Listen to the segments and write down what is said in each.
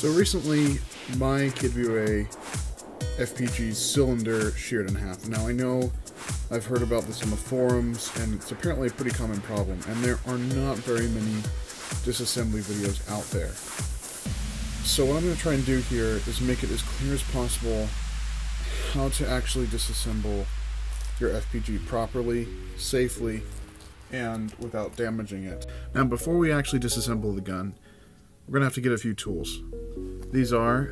So recently, my KWA FPG cylinder sheared in half. Now I know I've heard about this on the forums, and it's apparently a pretty common problem, and there are not very many disassembly videos out there. So what I'm going to try and do here is make it as clear as possible how to actually disassemble your FPG properly, safely, and without damaging it. Now before we actually disassemble the gun, we're going to have to get a few tools. These are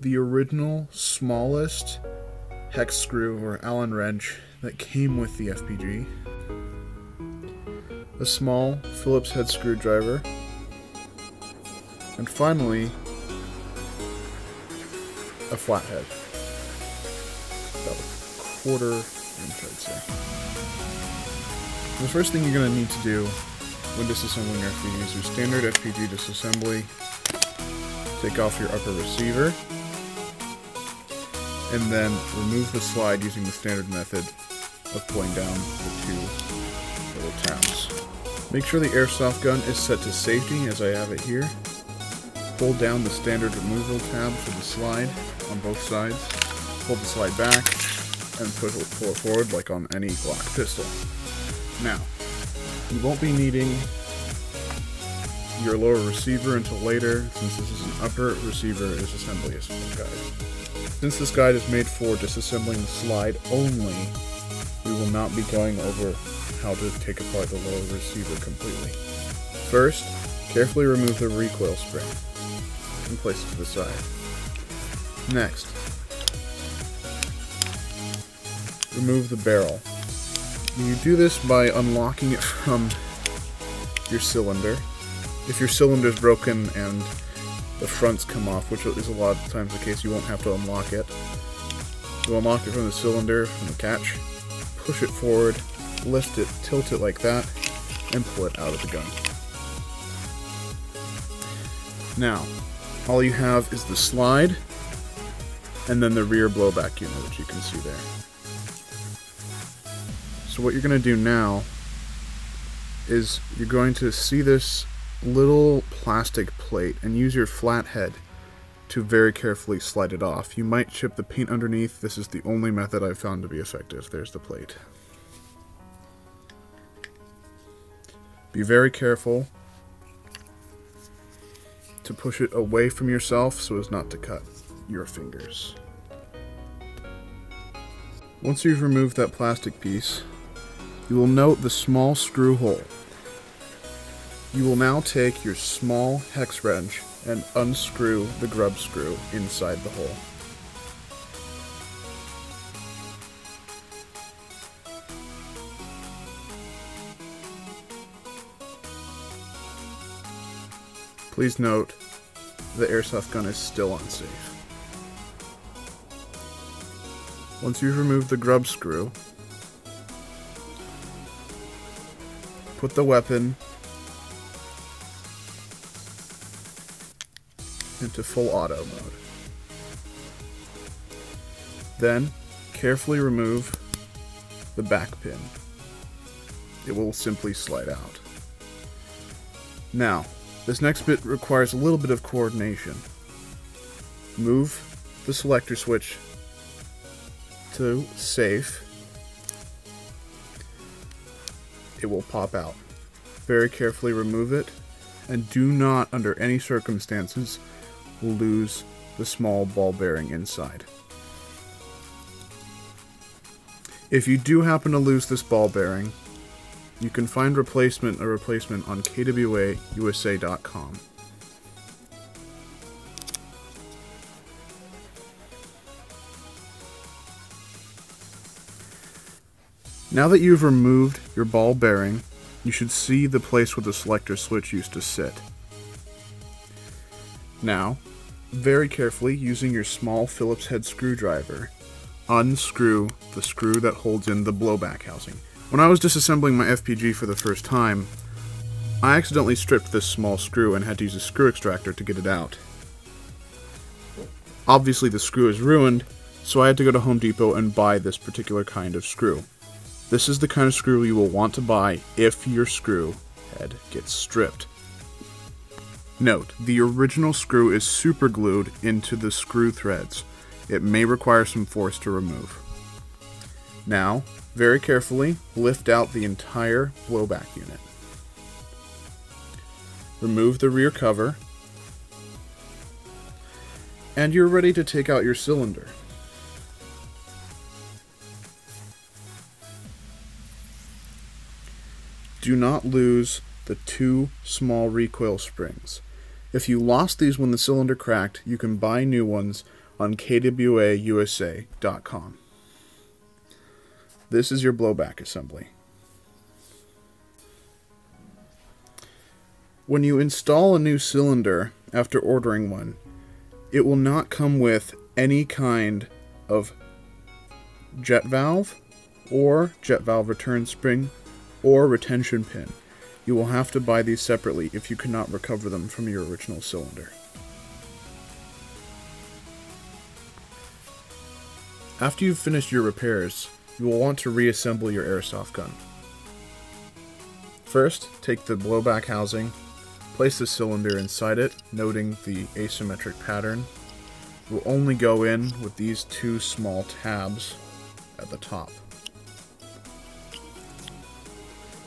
the original smallest hex screw or Allen wrench that came with the FPG, a small Phillips head screwdriver, and finally a flathead, about a quarter inch I'd say. The first thing you're going to need to do when disassembling your FPG is your standard FPG disassembly. Take off your upper receiver, and then remove the slide using the standard method of pulling down the two little tabs. Make sure the airsoft gun is set to safety, as I have it here. Pull down the standard removal tab for the slide on both sides. Pull the slide back, and pull it forward like on any Glock pistol. Now, you won't be needing your lower receiver until later, since this is an upper receiver disassembly guide. Since this guide is made for disassembling the slide only, we will not be going over how to take apart the lower receiver completely. First, carefully remove the recoil spring and place it to the side. Next, remove the barrel. You do this by unlocking it from your cylinder. If your cylinder is broken and the fronts come off, which is a lot of times the case, you won't have to unlock it. You unlock it from the cylinder, from the catch, push it forward, lift it, tilt it like that, and pull it out of the gun. Now, all you have is the slide, and then the rear blowback unit, which you can see there. So what you're going to do now is you're going to see this little plastic plate and use your flathead to very carefully slide it off. You might chip the paint underneath. This is the only method I've found to be effective. There's the plate. Be very careful to push it away from yourself so as not to cut your fingers. Once you've removed that plastic piece, you will note the small screw hole. You will now take your small hex wrench and unscrew the grub screw inside the hole. Please note, the airsoft gun is still unsafe. Once you've removed the grub screw, put the weapon into full auto mode. Then, carefully remove the back pin. It will simply slide out. Now, this next bit requires a little bit of coordination. Move the selector switch to safe. It will pop out. Very carefully remove it, and do not, under any circumstances, lose the small ball bearing inside. If you do happen to lose this ball bearing, you can find a replacement on KWAUSA.com. Now that you've removed your ball bearing, you should see the place where the selector switch used to sit. Now, very carefully, using your small Phillips head screwdriver, unscrew the screw that holds in the blowback housing. When I was disassembling my FPG for the first time, I accidentally stripped this small screw and had to use a screw extractor to get it out. Obviously the screw is ruined, so I had to go to Home Depot and buy this particular kind of screw. This is the kind of screw you will want to buy if your screw head gets stripped. Note, the original screw is super glued into the screw threads. It may require some force to remove. Now, very carefully, lift out the entire blowback unit. Remove the rear cover, and you're ready to take out your cylinder. Do not lose the 2 small recoil springs. If you lost these when the cylinder cracked, you can buy new ones on KWAUSA.com. This is your blowback assembly. When you install a new cylinder after ordering one, it will not come with any kind of jet valve or jet valve return spring or retention pin. You will have to buy these separately if you cannot recover them from your original cylinder. After you've finished your repairs, you will want to reassemble your airsoft gun. First, take the blowback housing, place the cylinder inside it, noting the asymmetric pattern. It will only go in with these 2 small tabs at the top.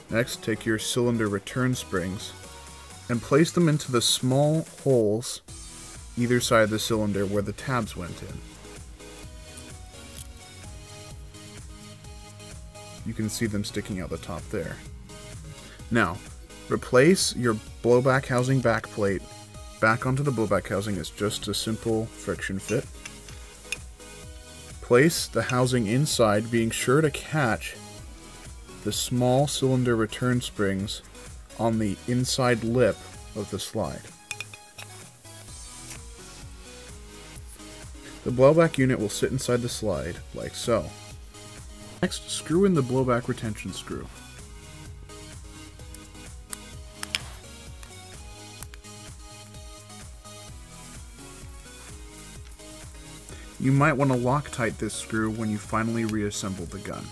Next, take your cylinder return springs and place them into the small holes either side of the cylinder where the tabs went in. You can see them sticking out the top there. Now, replace your blowback housing backplate back onto the blowback housing. It's just a simple friction fit. Place the housing inside, being sure to catch the small cylinder return springs on the inside lip of the slide. The blowback unit will sit inside the slide, like so. Next, screw in the blowback retention screw. You might want to Loctite this screw when you finally reassemble the gun.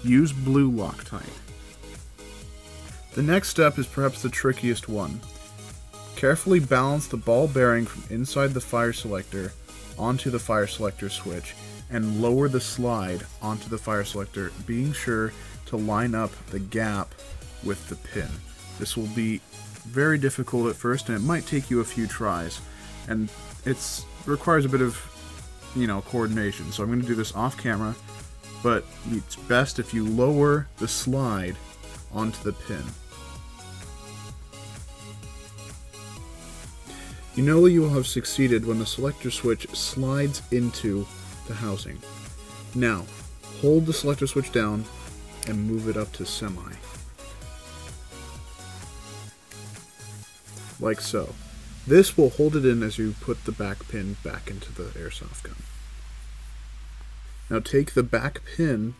Use blue Loctite. The next step is perhaps the trickiest one. Carefully balance the ball bearing from inside the fire selector onto the fire selector switch and lower the slide onto the fire selector, being sure to line up the gap with the pin. This will be very difficult at first, and it might take you a few tries, and it requires a bit of, coordination. So I'm going to do this off camera, but it's best if you lower the slide onto the pin. You know you will have succeeded when the selector switch slides into the housing. Now, hold the selector switch down and move it up to semi. Like so. This will hold it in as you put the back pin back into the airsoft gun. Now take the back pin,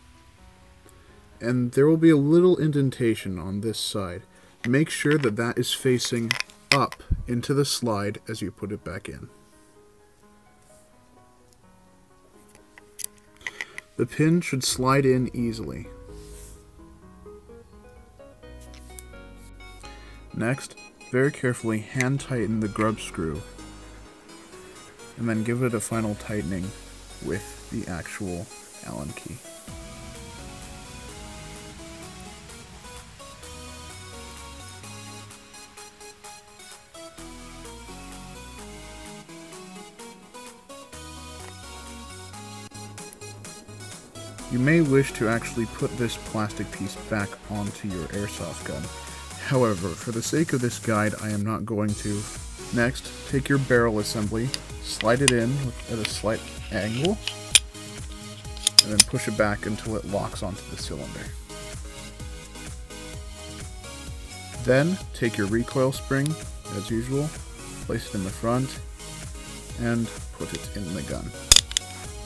and there will be a little indentation on this side. Make sure that that is facing up into the slide as you put it back in. The pin should slide in easily. Next, very carefully hand tighten the grub screw, and then give it a final tightening with the actual Allen key. You may wish to actually put this plastic piece back onto your airsoft gun. However, for the sake of this guide, I am not going to. Next, take your barrel assembly, slide it in at a slight angle, and then push it back until it locks onto the cylinder. Then, take your recoil spring, as usual, place it in the front, and put it in the gun.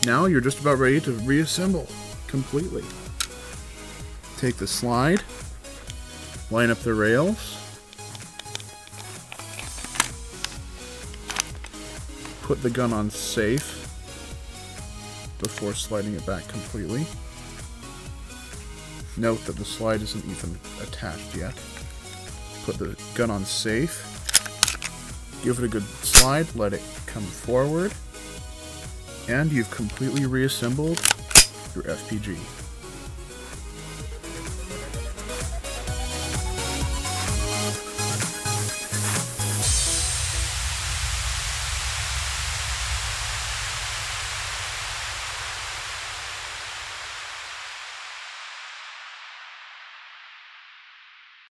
Now you're just about ready to reassemble completely. Take the slide, line up the rails, put the gun on safe before sliding it back completely. Note that the slide isn't even attached yet. Put the gun on safe, Give it a good slide, let it come forward, and you've completely reassembled your FPG.